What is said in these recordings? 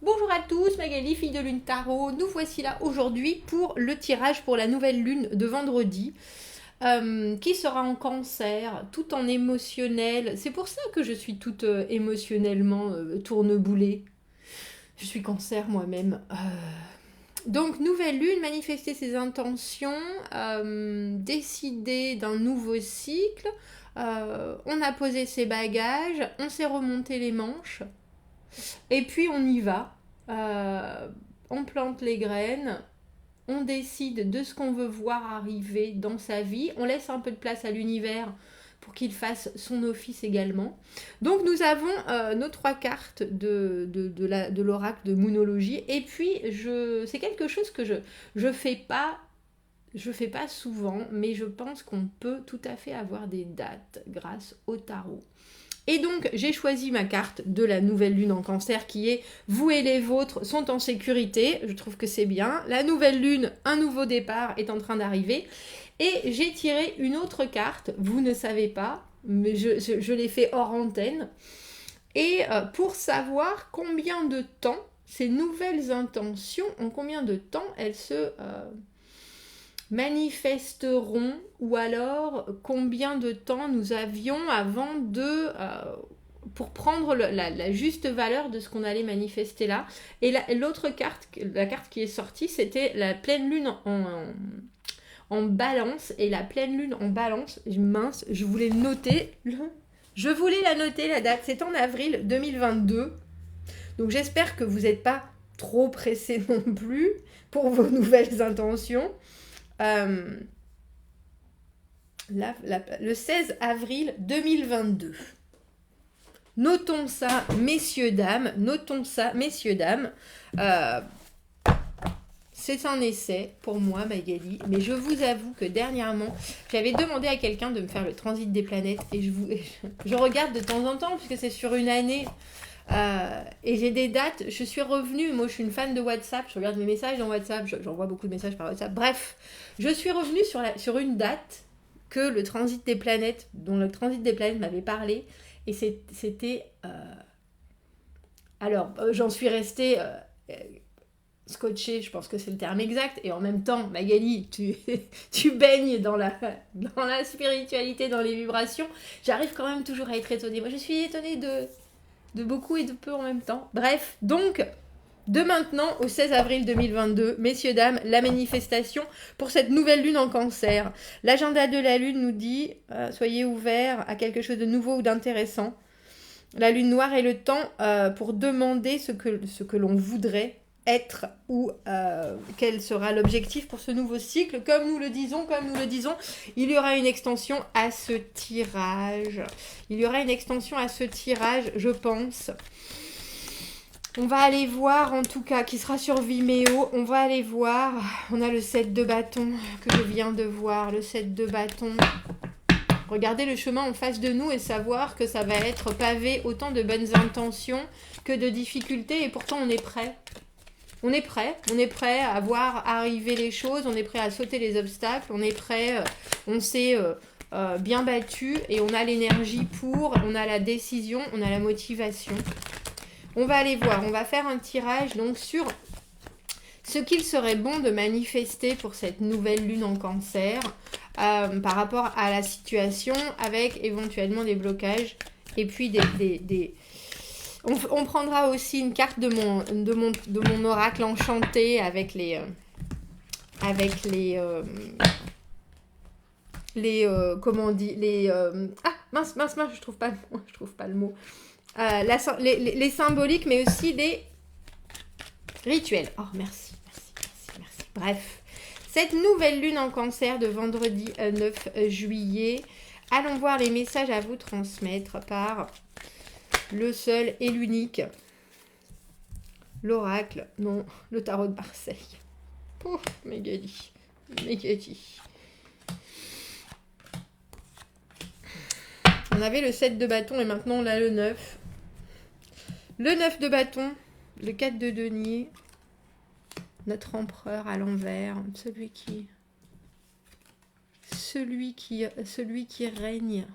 Bonjour à tous, Magali, fille de Lune Tarot. Nous voici là aujourd'hui pour le tirage pour la nouvelle lune de vendredi, qui sera en cancer, tout en émotionnel. C'est pour ça que je suis toute émotionnellement tourneboulée. Je suis cancer moi-même. Donc, nouvelle lune, manifester ses intentions, décider d'un nouveau cycle. On a posé ses bagages, on s'est remonté les manches. Et puis on y va. On plante les graines. On décide de ce qu'on veut voir arriver dans sa vie. On laisse un peu de place à l'univers pour qu'il fasse son office également. Donc nous avons nos 3 cartes de l'oracle de Moonologie. Et puis c'est quelque chose que je fais pas. Je fais pas souvent, mais je pense qu'on peut tout à fait avoir des dates grâce au tarot. Et donc, j'ai choisi ma carte de la nouvelle lune en cancer qui est vous et les vôtres sont en sécurité. Je trouve que c'est bien. La nouvelle lune, un nouveau départ est en train d'arriver. Et j'ai tiré une autre carte, vous ne savez pas, mais je l'ai fait hors antenne. Et pour savoir combien de temps ces nouvelles intentions, en combien de temps elles se manifesteront, ou alors combien de temps nous avions avant pour prendre la juste valeur de ce qu'on allait manifester là. Et l'autre carte, la carte qui est sortie, c'était la pleine lune en balance. Et la pleine lune en balance, mince, je voulais noter, je voulais la noter la date, c'est en avril 2022. Donc j'espère que vous n'êtes pas trop pressés non plus pour vos nouvelles intentions. Le 16 avril 2022. Notons ça, messieurs, dames. Notons ça, messieurs, dames. C'est un essai pour moi, Magali. Mais je vous avoue que dernièrement, j'avais demandé à quelqu'un de me faire le transit des planètes. Et je regarde de temps en temps, puisque c'est sur une année. Et j'ai des dates, je suis revenue, moi je suis une fan de WhatsApp, je regarde mes messages dans WhatsApp, j'envoie beaucoup de messages par WhatsApp, bref, je suis revenue sur une date que le transit des planètes, dont le transit des planètes m'avait parlé, et c'était... alors, j'en suis restée scotchée, je pense que c'est le terme exact, et en même temps, Magali, tu baignes dans la spiritualité, dans les vibrations, j'arrive quand même toujours à être étonnée. Moi je suis étonnée de beaucoup et de peu en même temps. Bref, donc, de maintenant au 16 avril 2022, messieurs, dames, la manifestation pour cette nouvelle lune en cancer. L'agenda de la lune nous dit, soyez ouverts à quelque chose de nouveau ou d'intéressant. La lune noire est le temps pour demander ce que l'on voudrait être ou quel sera l'objectif pour ce nouveau cycle. Comme nous le disons, il y aura une extension à ce tirage. Je pense. On va aller voir, en tout cas, qui sera sur Vimeo. On va aller voir. On a le 7 de bâton que je viens de voir. Le 7 de bâton. Regardez le chemin en face de nous et savoir que ça va être pavé autant de bonnes intentions que de difficultés. Et pourtant, on est prêt. On est prêt à voir arriver les choses, on est prêt à sauter les obstacles, on est prêt, on s'est bien battu et on a l'énergie pour, on a la décision, on a la motivation. On va aller voir, on va faire un tirage donc sur ce qu'il serait bon de manifester pour cette nouvelle lune en cancer par rapport à la situation avec éventuellement des blocages et puis on prendra aussi une carte de mon oracle enchanté avec les comment on dit mince, je trouve pas le mot. Les symboliques, mais aussi les rituels. Oh, merci. Bref, cette nouvelle lune en cancer de vendredi 9 juillet, allons voir les messages à vous transmettre par le seul et l'unique, l'oracle, non, le tarot de Marseille. Oh, Magali. On avait le 7 de bâton et maintenant on a le 9. Le 9 de bâton, le 4 de denier, notre empereur à l'envers, celui qui règne.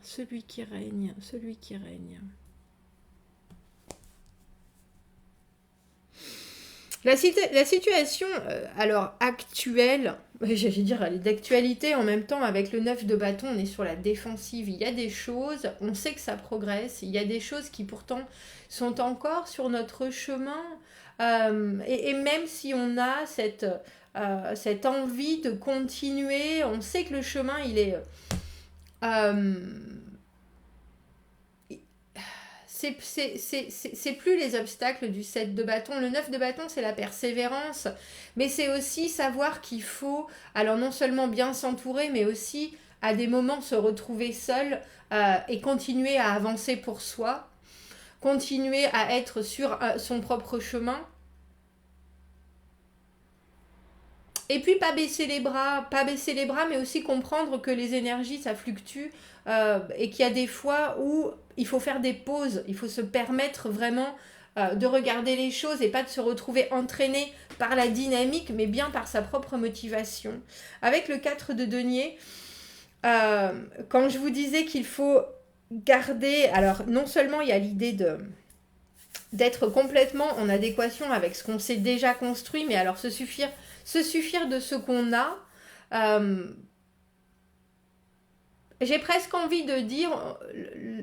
La situation, alors actuelle, j'allais dire, elle est d'actualité en même temps avec le 9 de bâton, on est sur la défensive. Il y a des choses, on sait que ça progresse, il y a des choses qui pourtant sont encore sur notre chemin. Et même si on a cette envie de continuer, on sait que le chemin, il est... euh, c'est plus les obstacles du 7 de bâton. Le 9 de bâton, c'est la persévérance. Mais c'est aussi savoir qu'il faut, alors non seulement bien s'entourer, mais aussi à des moments se retrouver seul et continuer à avancer pour soi, continuer à être sur son propre chemin. Et puis pas baisser les bras, mais aussi comprendre que les énergies, ça fluctue et qu'il y a des fois où il faut faire des pauses, il faut se permettre vraiment de regarder les choses et pas de se retrouver entraîné par la dynamique, mais bien par sa propre motivation. Avec le 4 de denier, quand je vous disais qu'il faut garder, alors non seulement il y a l'idée d'être complètement en adéquation avec ce qu'on s'est déjà construit, mais alors se suffire de ce qu'on a. J'ai presque envie de dire,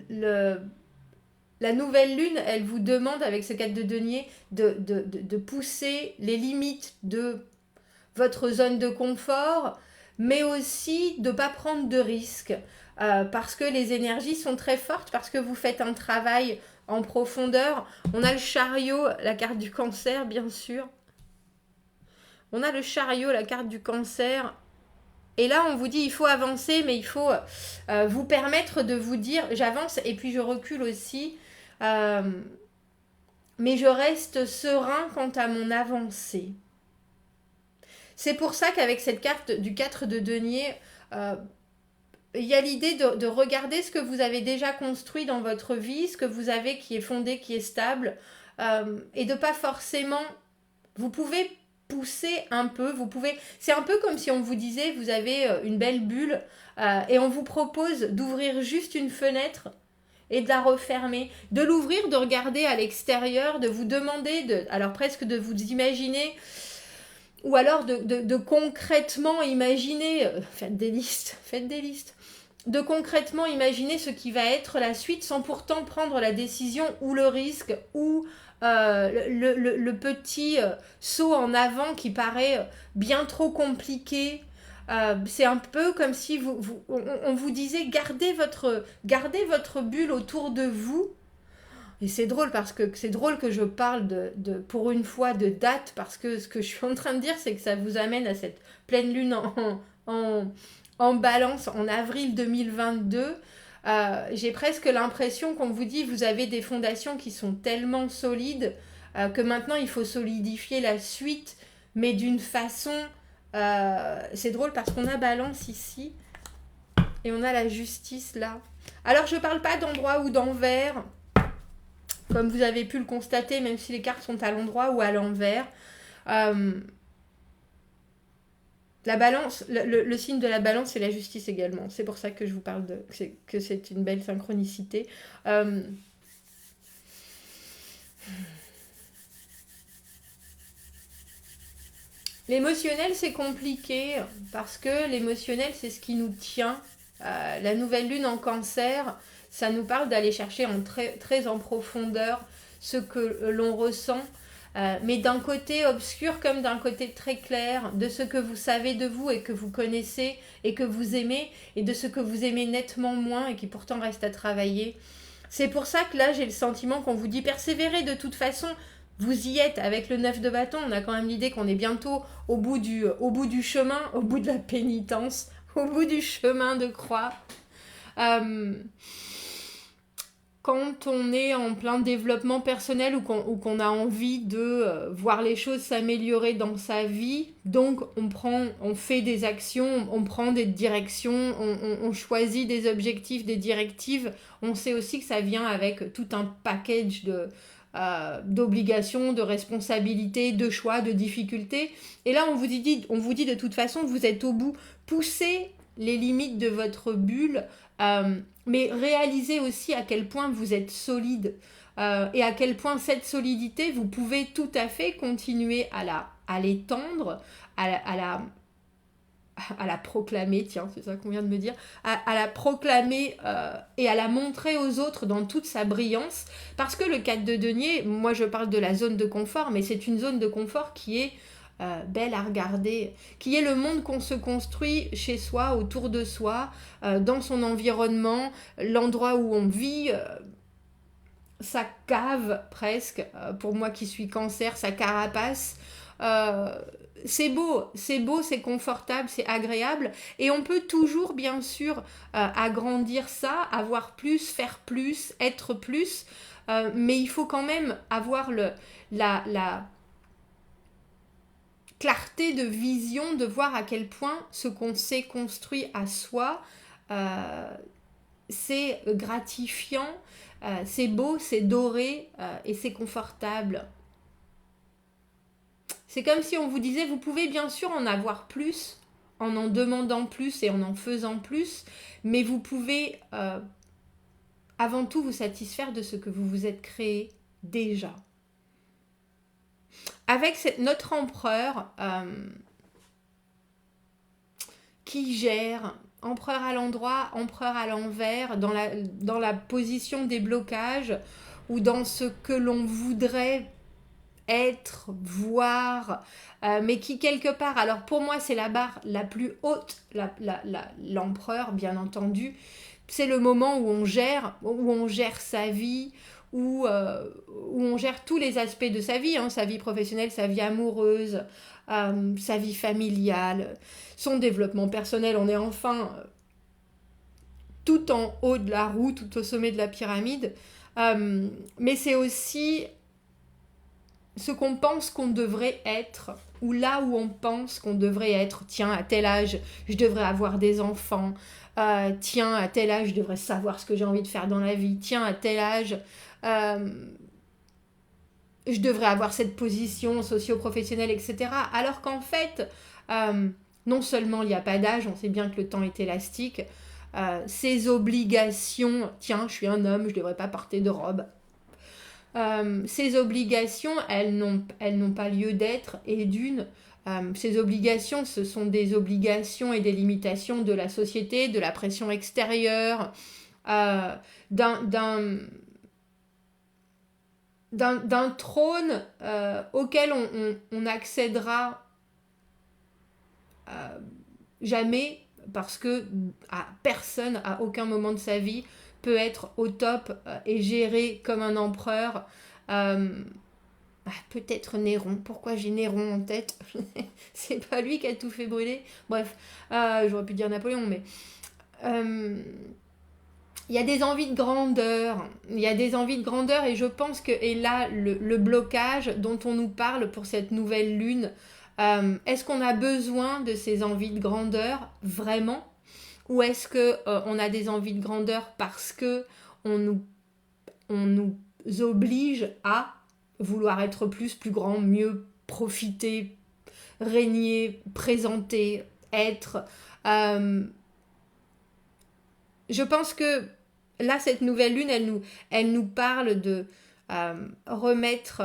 la nouvelle lune, elle vous demande avec ce 4 de denier de pousser les limites de votre zone de confort, mais aussi de ne pas prendre de risques, parce que les énergies sont très fortes, parce que vous faites un travail en profondeur. On a le chariot, la carte du cancer, bien sûr. On a le chariot, la carte du cancer. Et là, on vous dit, il faut avancer, mais il faut vous permettre de vous dire, j'avance et puis je recule aussi. Mais je reste serein quant à mon avancée. C'est pour ça qu'avec cette carte du 4 de denier, il y a l'idée de regarder ce que vous avez déjà construit dans votre vie, ce que vous avez qui est fondé, qui est stable, et de pas forcément... Vous pouvez pousser un peu, c'est un peu comme si on vous disait, vous avez une belle bulle, et on vous propose d'ouvrir juste une fenêtre et de la refermer, de l'ouvrir, de regarder à l'extérieur, de vous demander, alors presque de vous imaginer, ou alors de concrètement imaginer, faites des listes, de concrètement imaginer ce qui va être la suite sans pourtant prendre la décision ou le risque ou le petit saut en avant qui paraît bien trop compliqué. C'est un peu comme si on vous disait gardez votre bulle autour de vous. Et c'est drôle parce que c'est drôle que je parle pour une fois de date, parce que ce que je suis en train de dire, c'est que ça vous amène à cette pleine lune en balance en avril 2022. J'ai presque l'impression qu'on vous dit vous avez des fondations qui sont tellement solides que maintenant il faut solidifier la suite, mais d'une façon... c'est drôle parce qu'on a balance ici et on a la justice là. Alors je parle pas d'endroit ou d'envers, comme vous avez pu le constater, même si les cartes sont à l'endroit ou à l'envers. La balance, le signe de la balance, c'est la justice également. C'est pour ça que je vous parle que c'est une belle synchronicité. L'émotionnel, c'est compliqué, parce que l'émotionnel, c'est ce qui nous tient. La nouvelle lune en cancer, ça nous parle d'aller chercher très en profondeur ce que l'on ressent, mais d'un côté obscur comme d'un côté très clair, de ce que vous savez de vous et que vous connaissez et que vous aimez, et de ce que vous aimez nettement moins et qui pourtant reste à travailler. C'est pour ça que là, j'ai le sentiment qu'on vous dit persévérer de toute façon. Vous y êtes avec le 9 de bâton, on a quand même l'idée qu'on est bientôt au bout du chemin, au bout de la pénitence, au bout du chemin de croix. Quand on est en plein développement personnel ou qu'on a envie de voir les choses s'améliorer dans sa vie, donc on fait des actions, on prend des directions, on choisit des objectifs, des directives, on sait aussi que ça vient avec tout un package d'obligations, de responsabilités, de choix, de difficultés. Et là, on vous dit de toute façon, vous êtes au bout. Poussez les limites de votre bulle, mais réalisez aussi à quel point vous êtes solide. et à quel point cette solidité, vous pouvez tout à fait continuer à l'étendre, à la proclamer, tiens, c'est ça qu'on vient de me dire, à la proclamer et à la montrer aux autres dans toute sa brillance, parce que le 4 de denier, moi je parle de la zone de confort, mais c'est une zone de confort qui est belle à regarder, qui est le monde qu'on se construit chez soi, autour de soi, dans son environnement, l'endroit où on vit, sa cave presque, pour moi qui suis cancer, sa carapace, c'est beau, c'est confortable, c'est agréable, et on peut toujours bien sûr agrandir ça, avoir plus, faire plus, être plus, mais il faut quand même avoir la clarté de vision, de voir à quel point ce qu'on s'est construit à soi, c'est gratifiant, c'est beau, c'est doré et c'est confortable. C'est comme si on vous disait, vous pouvez bien sûr en avoir plus, en demandant plus et en faisant plus, mais vous pouvez avant tout vous satisfaire de ce que vous vous êtes créé déjà. Avec notre empereur qui gère, empereur à l'endroit, empereur à l'envers, dans la position des blocages ou dans ce que l'on voudrait être, voir, mais qui quelque part, alors pour moi c'est la barre la plus haute, l'empereur bien entendu, c'est le moment où on gère sa vie, où on gère tous les aspects de sa vie, sa vie professionnelle, sa vie amoureuse, sa vie familiale, son développement personnel. On est enfin tout en haut de la roue, tout au sommet de la pyramide, mais c'est aussi ce qu'on pense qu'on devrait être, ou là où on pense qu'on devrait être. Tiens, à tel âge, je devrais avoir des enfants. Tiens, à tel âge, je devrais savoir ce que j'ai envie de faire dans la vie. Tiens, à tel âge, je devrais avoir cette position socio-professionnelle, etc. Alors qu'en fait, non seulement il n'y a pas d'âge, on sait bien que le temps est élastique, ces obligations, tiens, je suis un homme, je ne devrais pas porter de robe. Ces obligations, elles n'ont pas lieu d'être, et ces obligations, ce sont des obligations et des limitations de la société, de la pression extérieure, d'un trône auquel on n'accédera jamais, parce que personne à aucun moment de sa vie peut être au top et géré comme un empereur. Peut-être Néron. Pourquoi j'ai Néron en tête? C'est pas lui qui a tout fait brûler. Bref, j'aurais pu dire Napoléon, mais il y a des envies de grandeur. Et je pense que et là, le blocage dont on nous parle pour cette nouvelle lune, est-ce qu'on a besoin de ces envies de grandeur vraiment? Ou est-ce qu'on a des envies de grandeur parce que on nous oblige à vouloir être plus grand, mieux, profiter, régner, présenter, être. Je pense que là, cette nouvelle lune, elle nous parle de remettre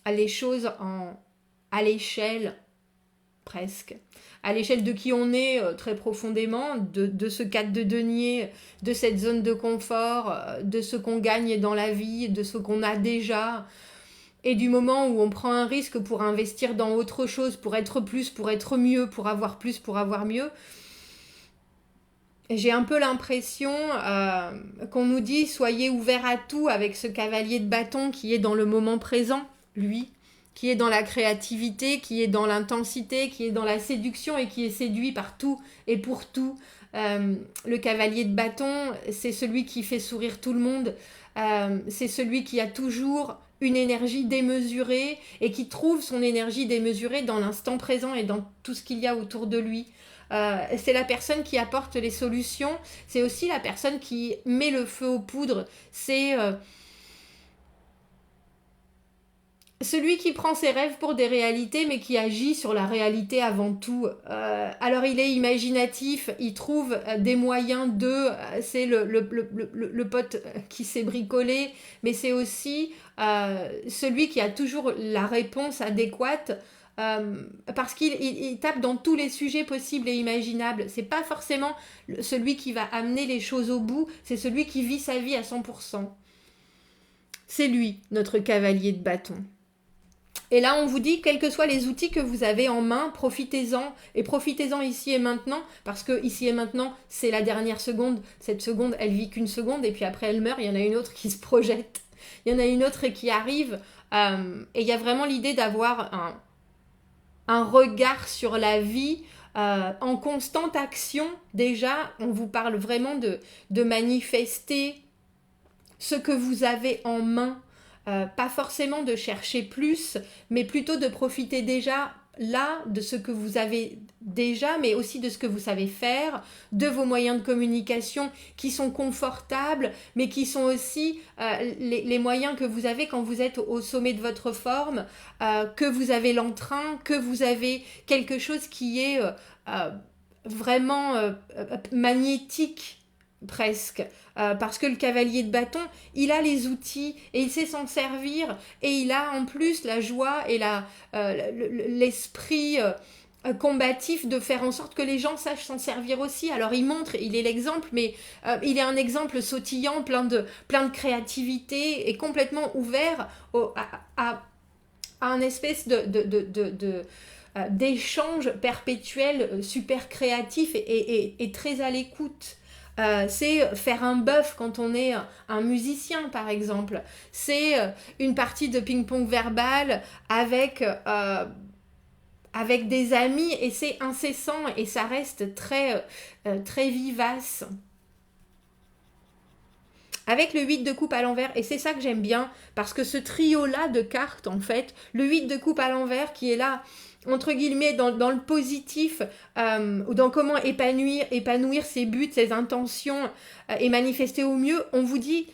les choses à l'échelle, presque. À l'échelle de qui on est très profondément, de ce 4 de denier, de cette zone de confort, de ce qu'on gagne dans la vie, de ce qu'on a déjà, et du moment où on prend un risque pour investir dans autre chose, pour être plus, pour être mieux, pour avoir plus, pour avoir mieux. J'ai un peu l'impression qu'on nous dit soyez ouverts à tout avec ce cavalier de bâton qui est dans le moment présent, lui, qui est dans la créativité, qui est dans l'intensité, qui est dans la séduction et qui est séduit par tout et pour tout. Le cavalier de bâton, c'est celui qui fait sourire tout le monde, c'est celui qui a toujours une énergie démesurée et qui trouve son énergie démesurée dans l'instant présent et dans tout ce qu'il y a autour de lui. C'est la personne qui apporte les solutions, c'est aussi la personne qui met le feu aux poudres, c'est Celui qui prend ses rêves pour des réalités, mais qui agit sur la réalité avant tout. Alors il est imaginatif, il trouve des moyens de... c'est le pote qui s'est bricolé, mais c'est aussi celui qui a toujours la réponse adéquate. Parce qu'il tape dans tous les sujets possibles et imaginables. C'est pas forcément celui qui va amener les choses au bout, c'est celui qui vit sa vie à 100%. C'est lui, notre cavalier de bâton. Et là, on vous dit, quels que soient les outils que vous avez en main, profitez-en. Et profitez-en ici et maintenant, parce que ici et maintenant, c'est la dernière seconde. Cette seconde, elle vit qu'une seconde, et puis après, elle meurt. Il y en a une autre qui se projette. Il y en a une autre qui arrive. Et il y a vraiment l'idée d'avoir un regard sur la vie en constante action. Déjà, on vous parle vraiment de manifester ce que vous avez en main. Pas forcément de chercher plus, mais plutôt de profiter déjà là de ce que vous avez déjà, mais aussi de ce que vous savez faire, de vos moyens de communication qui sont confortables, mais qui sont aussi les moyens que vous avez quand vous êtes au sommet de votre forme, que vous avez l'entrain, que vous avez quelque chose qui est vraiment magnétique presque, parce que le cavalier de bâton, il a les outils et il sait s'en servir, et il a en plus la joie et l'esprit combatif de faire en sorte que les gens sachent s'en servir aussi. Alors il montre, il est l'exemple, mais il est un exemple sautillant, plein de créativité et complètement ouvert à un espèce d'échange perpétuel super créatif et très à l'écoute. C'est faire un bœuf quand on est un musicien, par exemple. C'est une partie de ping-pong verbal avec des amis, et c'est incessant et ça reste très, très vivace. Avec le 8 de coupe à l'envers, et c'est ça que j'aime bien, parce que ce trio-là de cartes, en fait, le 8 de coupe à l'envers qui est là, entre guillemets, dans le positif, ou dans comment épanouir ses buts, ses intentions, et manifester au mieux, on vous dit,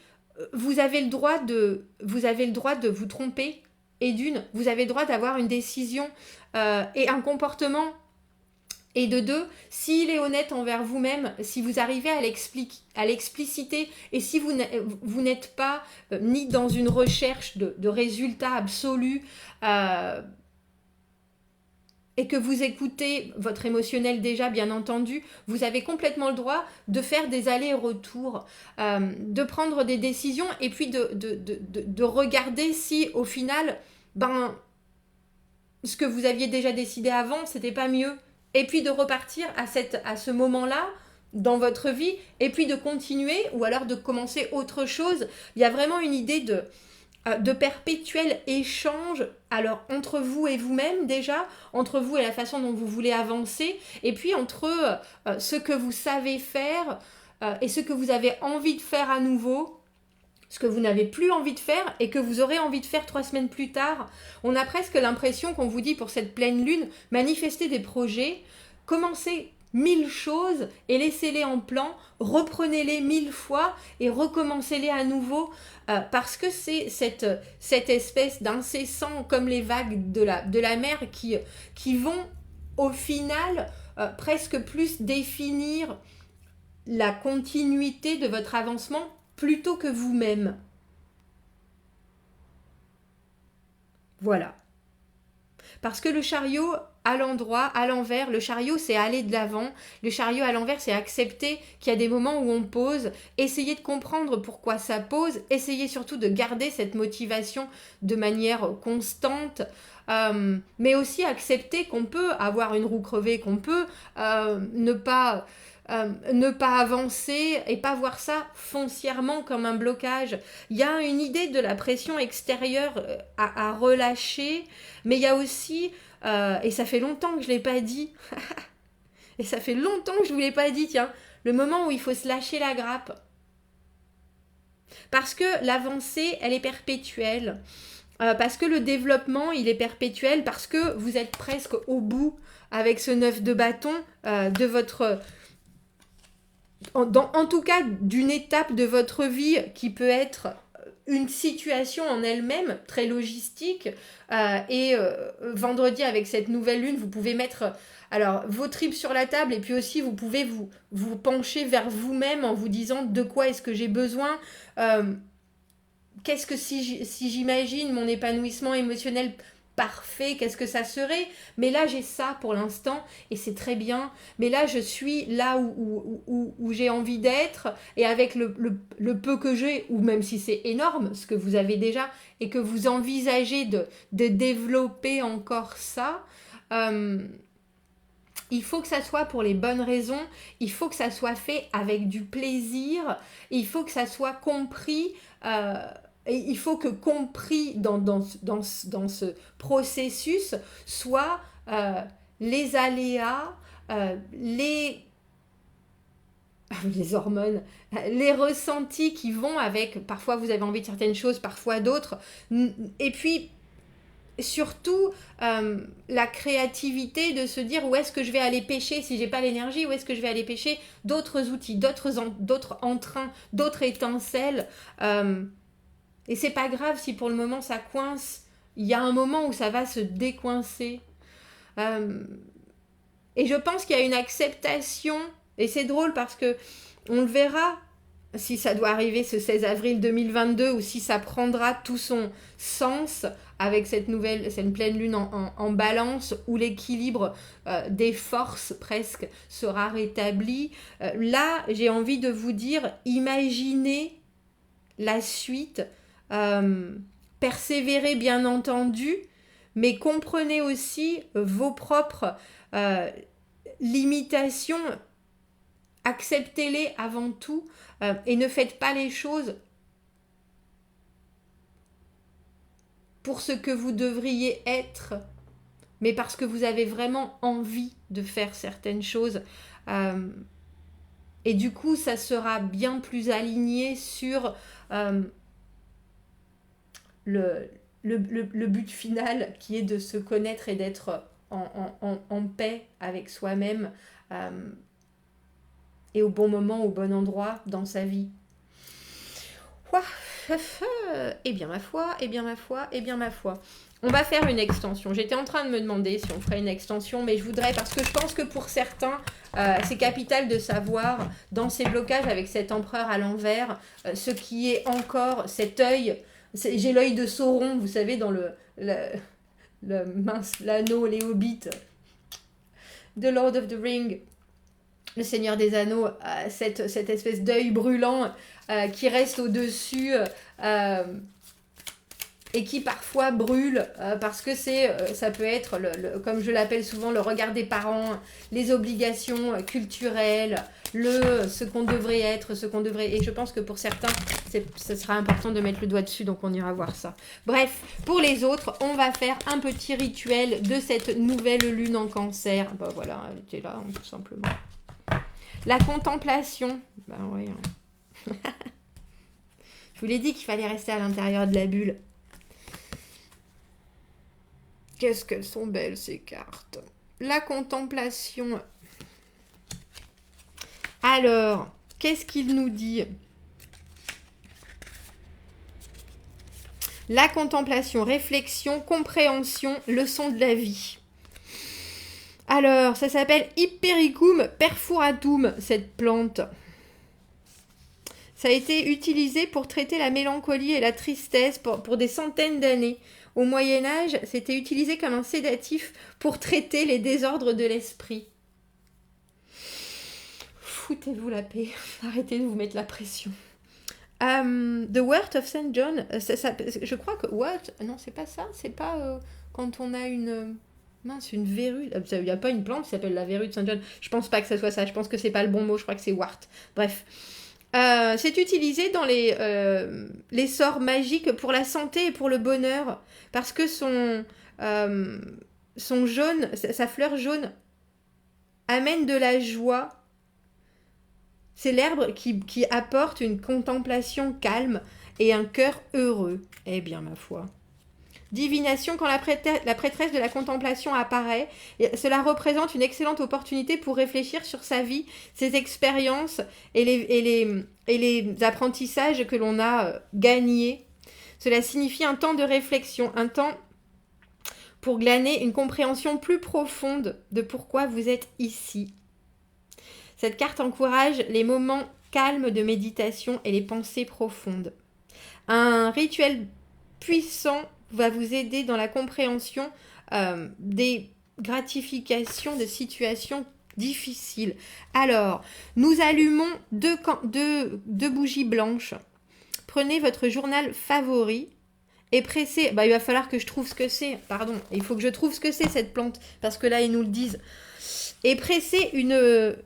vous avez le droit de vous tromper, et vous avez le droit d'avoir une décision et un comportement. Et de deux, s'il est honnête envers vous-même, si vous arrivez à l'expliciter, et si vous n'êtes pas ni dans une recherche de résultats absolus, et que vous écoutez votre émotionnel déjà, bien entendu, vous avez complètement le droit de faire des allers-retours, de prendre des décisions, et puis de regarder si, au final, ce que vous aviez déjà décidé avant, c'était pas mieux. Et puis de repartir à ce moment-là dans votre vie, et puis de continuer, ou alors de commencer autre chose. Il y a vraiment une idée de perpétuel échange, alors entre vous et vous-même déjà, entre vous et la façon dont vous voulez avancer, et puis entre ce que vous savez faire et ce que vous avez envie de faire à nouveau, ce que vous n'avez plus envie de faire et que vous aurez envie de faire 3 semaines plus tard. On a presque l'impression qu'on vous dit pour cette pleine lune, manifestez des projets, commencez 1000 choses et laissez-les en plan, reprenez-les 1000 fois et recommencez-les à nouveau, parce que c'est cette espèce d'incessant comme les vagues de la mer qui vont au final presque plus définir la continuité de votre avancement plutôt que vous-même. Voilà. Parce que le chariot à l'endroit, à l'envers, le chariot c'est aller de l'avant, le chariot à l'envers c'est accepter qu'il y a des moments où on pause, essayer de comprendre pourquoi ça pose, essayer surtout de garder cette motivation de manière constante, mais aussi accepter qu'on peut avoir une roue crevée, qu'on peut ne pas avancer et pas voir ça foncièrement comme un blocage. Il y a une idée de la pression extérieure à relâcher, mais il y a aussi, et ça fait longtemps que je ne l'ai pas dit, et ça fait longtemps que je ne vous l'ai pas dit, tiens, le moment où il faut se lâcher la grappe. Parce que l'avancée, elle est perpétuelle. Parce que le développement, il est perpétuel, parce que vous êtes presque au bout avec ce 9 de bâton de votre... En tout cas, d'une étape de votre vie qui peut être une situation en elle-même, très logistique. Et vendredi, avec cette nouvelle lune, vous pouvez mettre alors vos tripes sur la table et puis aussi vous pouvez vous pencher vers vous-même en vous disant de quoi est-ce que j'ai besoin. Qu'est-ce que si j'imagine mon épanouissement émotionnel parfait, qu'est-ce que ça serait? Mais là, j'ai ça pour l'instant et c'est très bien. Mais là, je suis là où j'ai envie d'être et avec le peu que j'ai, ou même si c'est énorme, ce que vous avez déjà, et que vous envisagez de développer encore ça, il faut que ça soit pour les bonnes raisons, il faut que ça soit fait avec du plaisir, il faut que ça soit compris. Et il faut que compris dans ce processus soit les aléas, les hormones, les ressentis qui vont avec, parfois vous avez envie de certaines choses, parfois d'autres, et puis surtout la créativité de se dire où est-ce que je vais aller pêcher si j'ai pas l'énergie, où est-ce que je vais aller pêcher d'autres outils, d'autres entrains, d'autres étincelles. Et c'est pas grave si pour le moment ça coince. Il y a un moment où ça va se décoincer. Et je pense qu'il y a une acceptation. Et c'est drôle parce que on le verra si ça doit arriver ce 16 avril 2022 ou si ça prendra tout son sens avec cette pleine lune en balance où l'équilibre des forces presque sera rétabli. Là, j'ai envie de vous dire, imaginez la suite. Persévérez bien entendu, mais comprenez aussi vos propres limitations, acceptez-les avant tout et ne faites pas les choses pour ce que vous devriez être, mais parce que vous avez vraiment envie de faire certaines choses. Et du coup, ça sera bien plus aligné sur le but final qui est de se connaître et d'être en paix avec soi-même et au bon moment, au bon endroit dans sa vie. Eh bien ma foi. On va faire une extension. J'étais en train de me demander si on ferait une extension, mais je voudrais, parce que je pense que pour certains, c'est capital de savoir, dans ces blocages avec cet empereur à l'envers, ce qui est encore cet œil. J'ai l'œil de Sauron, vous savez, dans l'anneau, les hobbits, The Lord of the Ring, le Seigneur des Anneaux, cette espèce d'œil brûlant qui reste au-dessus et qui parfois brûle parce que ça peut être, comme je l'appelle souvent, le regard des parents, les obligations culturelles, ce qu'on devrait être, et je pense que pour certains, ce sera important de mettre le doigt dessus, donc on ira voir ça. Bref, pour les autres, on va faire un petit rituel de cette nouvelle lune en Cancer. Bah voilà, elle était là, hein, tout simplement. La contemplation. Ben oui. Je vous l'ai dit qu'il fallait rester à l'intérieur de la bulle. Qu'est-ce qu'elles sont belles ces cartes. La contemplation. Alors, qu'est-ce qu'il nous dit? La contemplation, réflexion, compréhension, leçon de la vie. Alors, ça s'appelle Hypericum perfuratum, cette plante. Ça a été utilisé pour traiter la mélancolie et la tristesse pour des centaines d'années. Au Moyen-Âge, c'était utilisé comme un sédatif pour traiter les désordres de l'esprit. Foutez-vous la paix, arrêtez de vous mettre la pression. The Wort of St. John, je crois que... Non, c'est pas ça, c'est pas quand on a une... une verrue. Il n'y a pas une plante qui s'appelle la verrue de St. John. Je pense pas que ça soit ça, je pense que c'est pas le bon mot, je crois que c'est wart. Bref. C'est utilisé dans les sorts magiques pour la santé et pour le bonheur, parce que son jaune, sa fleur jaune amène de la joie. C'est l'herbe qui apporte une contemplation calme et un cœur heureux. Eh bien, ma foi. Divination, quand la prêtresse de la contemplation apparaît, cela représente une excellente opportunité pour réfléchir sur sa vie, ses expériences et les apprentissages que l'on a gagnés Cela signifie un temps de réflexion, un temps pour glaner une compréhension plus profonde de pourquoi vous êtes ici. Cette carte encourage les moments calmes de méditation et les pensées profondes. Un rituel puissant va vous aider dans la compréhension des gratifications de situations difficiles. Alors, nous allumons deux bougies blanches. Prenez votre journal favori et pressez. Il va falloir que je trouve ce que c'est. Pardon, il faut que je trouve ce que c'est cette plante parce que là ils nous le disent. Et pressez une.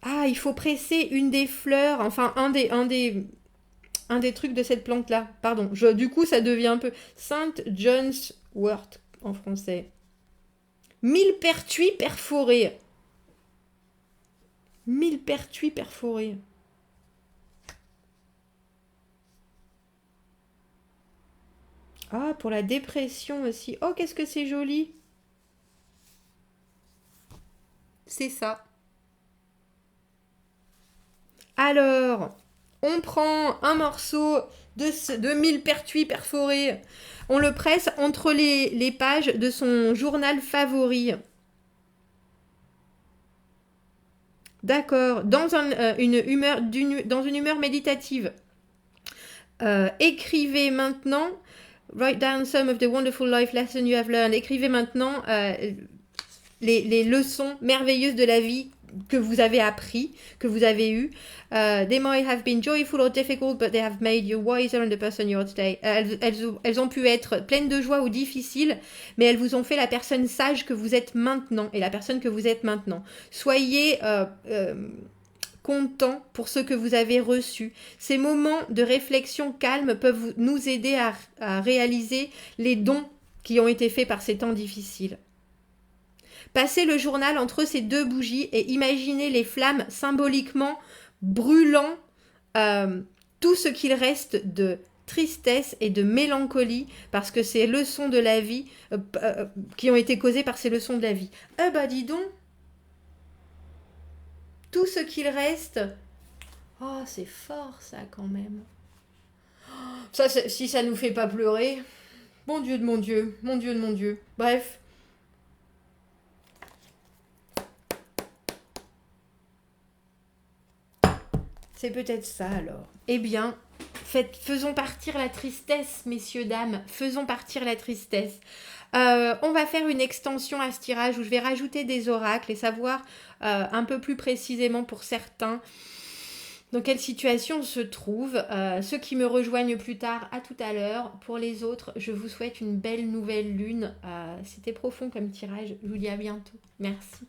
Ah, il faut presser une des fleurs, enfin un des trucs de cette plante-là. Pardon, du coup ça devient un peu Saint John's wort en français. Millepertuis perforés. Millepertuis perforés. Ah, pour la dépression aussi. Oh, qu'est-ce que c'est joli. C'est ça. Alors, on prend un morceau de millepertuis perforés. On le presse entre les pages de son journal favori. D'accord. Dans une humeur méditative. Écrivez maintenant. Write down some of the wonderful life lessons you have learned. Écrivez maintenant les leçons merveilleuses de la vie que vous avez appris, que vous avez eues. They might have been joyful or difficult, but they have made you wiser and the person you are today. Elles ont pu être pleines de joie ou difficiles, mais elles vous ont fait la personne sage que vous êtes maintenant et la personne que vous êtes maintenant. Soyez content pour ce que vous avez reçu. Ces moments de réflexion calme peuvent nous aider à réaliser les dons qui ont été faits par ces temps difficiles. Passez le journal entre ces deux bougies et imaginez les flammes symboliquement brûlant tout ce qu'il reste de tristesse et de mélancolie parce que ces leçons de la vie qui ont été causées par ces leçons de la vie. Dis donc, tout ce qu'il reste. Oh, c'est fort ça quand même. Ça, si ça nous fait pas pleurer. Mon Dieu de mon Dieu, mon Dieu de mon Dieu. Bref. C'est peut-être ça alors. Eh bien, faisons partir la tristesse, messieurs, dames. Faisons partir la tristesse. On va faire une extension à ce tirage où je vais rajouter des oracles et savoir un peu plus précisément pour certains dans quelle situation on se trouve. Ceux qui me rejoignent plus tard, à tout à l'heure. Pour les autres, je vous souhaite une belle nouvelle lune. C'était profond comme tirage. Je vous dis à bientôt. Merci.